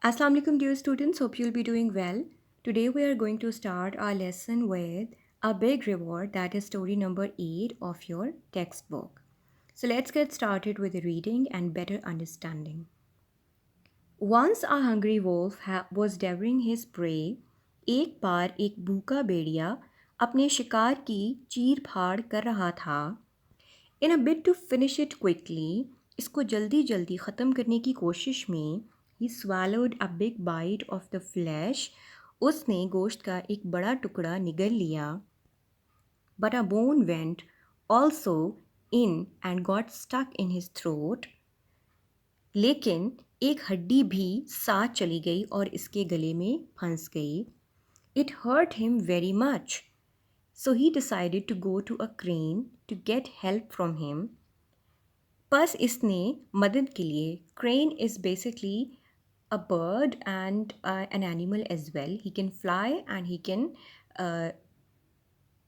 Assalamu alaikum dear students, hope you'll be doing well. Today we are going to start our lesson with a big reward, that is story number 8 of your textbook. So let's get started with the reading and better understanding. Once a hungry wolf was devouring his prey. एक बार एक भूखा भेड़िया अपने शिकार की चीर फाड़ कर रहा था. In a bid to finish it quickly, इसको जल्दी जल्दी ख़त्म करने की कोशिश में, he swallowed a big bite of the flesh. उसने गोश्त का एक बड़ा टुकड़ा निगल लिया. But a bone went also in and got stuck in his throat. लेकिन एक हड्डी भी साथ चली गई और इसके गले में फंस गई. It hurt him very much. So he decided to go to a crane to get help from him. बस इसने मदद के लिए, crane is basically a bird and an animal as well. He can fly and he can uh,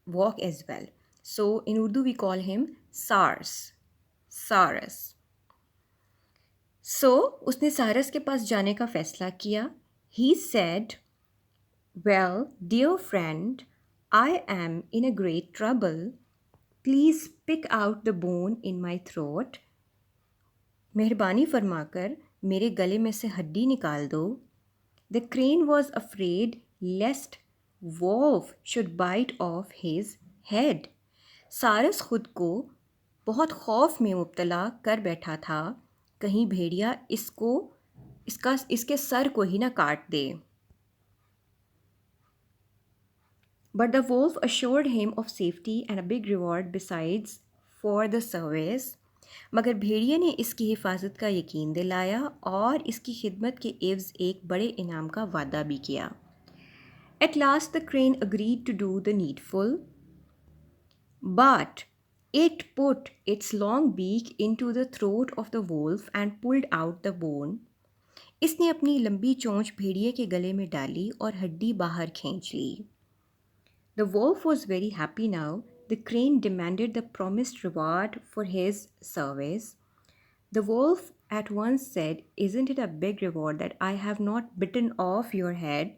walk as well. So in Urdu we call him SARS. सारस. So उसने सारस के पास जाने का फैसला किया. He said, well, dear friend, I am in a great trouble. Please pick out the bone in my throat. मेहरबानी फरमाकर मेरे गले में से हड्डी निकाल दो. The crane was afraid lest wolf should bite off his head. सारस खुद को बहुत खौफ में मुब्तला कर बैठा था, कहीं भेड़िया इसके सर को ही ना काट दे. But the wolf assured him of safety and a big reward besides for the service. मगर भेड़िए ने इसकी हिफाजत का यकीन दिलाया और इसकी खिदमत के एवज़ एक बड़े इनाम का वादा भी किया. At last the crane agreed to do the needful, but it put its long beak into the throat of the wolf and pulled out the bone. इसने अपनी लंबी चोंच भेड़िए के गले में डाली और हड्डी बाहर खींच ली. The wolf was very happy now. The crane demanded the promised reward for his service. The wolf at once said, isn't it a big reward that I have not bitten off your head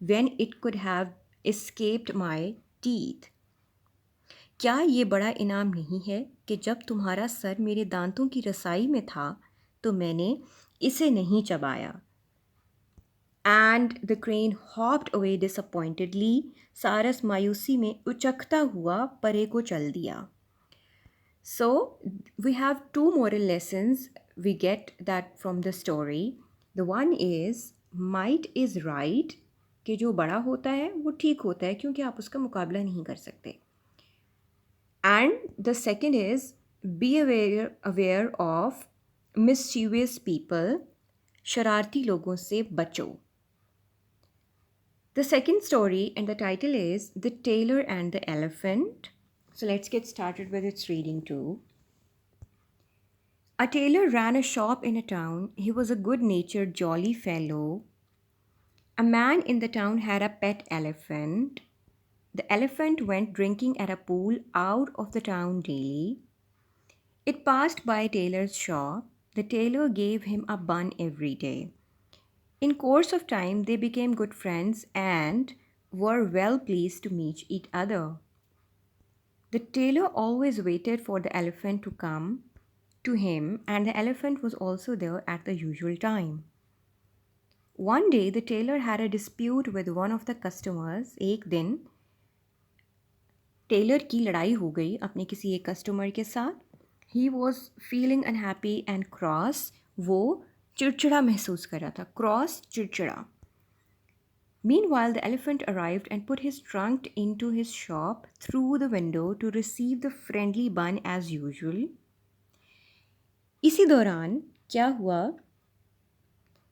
when it could have escaped my teeth? क्या ये बड़ा इनाम नहीं है कि जब तुम्हारा sir मेरे दांतों की रसाई में था तो मैंने इसे नहीं चबाया. And the crane hopped away disappointedly. सारस मायूसी में उचकता हुआ परे को चल दिया. So we have two moral lessons we get that from the story. The one is might is right, कि जो बड़ा होता है वो ठीक होता है क्योंकि आप उसका मुकाबला नहीं कर सकते. And the second is be aware of mischievous people. शरारती लोगों से बचो. The second story and the title is The Tailor and the Elephant. So let's get started with its reading too. A tailor ran a shop in a town. He was a good-natured, jolly fellow. A man in the town had a pet elephant. The elephant went drinking at a pool out of the town daily. It passed by a tailor's shop. The tailor gave him a bun every day. In course of time, they became good friends and were well pleased to meet each other. The tailor always waited for the elephant to come to him, and the elephant was also there at the usual time. One day, the tailor had a dispute with one of the customers. एक दिन Taylor की लड़ाई हो गई अपने किसी एक customer के साथ. He was feeling unhappy and cross. वो चिड़चिड़ा महसूस कर रहा था. क्रॉस, चिड़चिड़ा. Meanwhile, the elephant arrived and put his trunk into his shop through the window to receive the friendly bun as usual. इसी दौरान क्या हुआ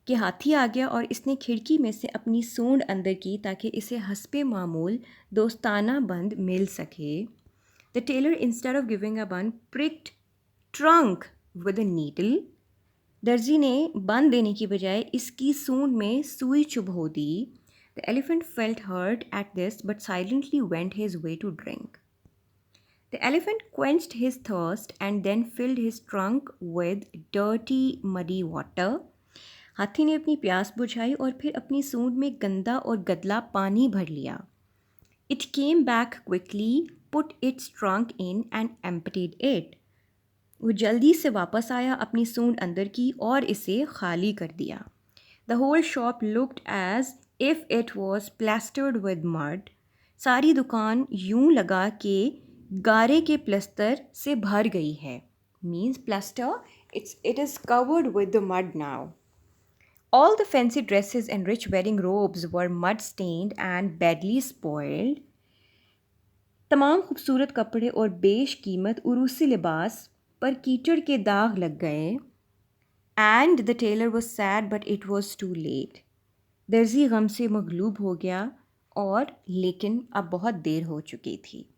कि हाथी आ गया और इसने खिड़की में से अपनी सूंड अंदर की ताकि इसे हस्बे मामूल दोस्ताना बंद मिल सके. The tailor, instead of giving a bun, pricked trunk with a needle. दर्जी ने बन देने की बजाय इसकी सूंड में सुई चुभो दी. The elephant felt hurt at this but silently went his way to drink. The elephant quenched his thirst and then filled his trunk with dirty, muddy water. हाथी ने अपनी प्यास बुझाई और फिर अपनी सूंड में गंदा और गदला पानी भर लिया। It came back quickly, put it's trunk in and emptied it. वो जल्दी से वापस आया, अपनी सूंड अंदर की और इसे खाली कर दिया। The whole shop looked as if it was plastered with mud. सारी दुकान यूं लगा कि गारे के प्लस्तर से भर गई है। Means plaster, it is covered with the mud now. All the fancy dresses and rich wedding robes were mud stained and badly spoiled. तमाम खूबसूरत कपड़े और बेशकीमत उरूसी लिबास पर कीचड़ के दाग लग गए। And the tailor was sad but it was too late. दर्जी गम से मगलूब हो गया और लेकिन अब बहुत देर हो चुकी थी।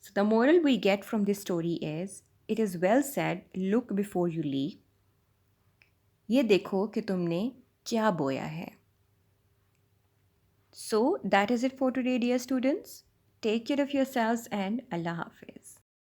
So the moral we get from this story is it is well said, look before you leap. ये देखो कि तुमने क्या बोया है। So that is it for today, dear students. Take care of yourselves and Allah Hafiz.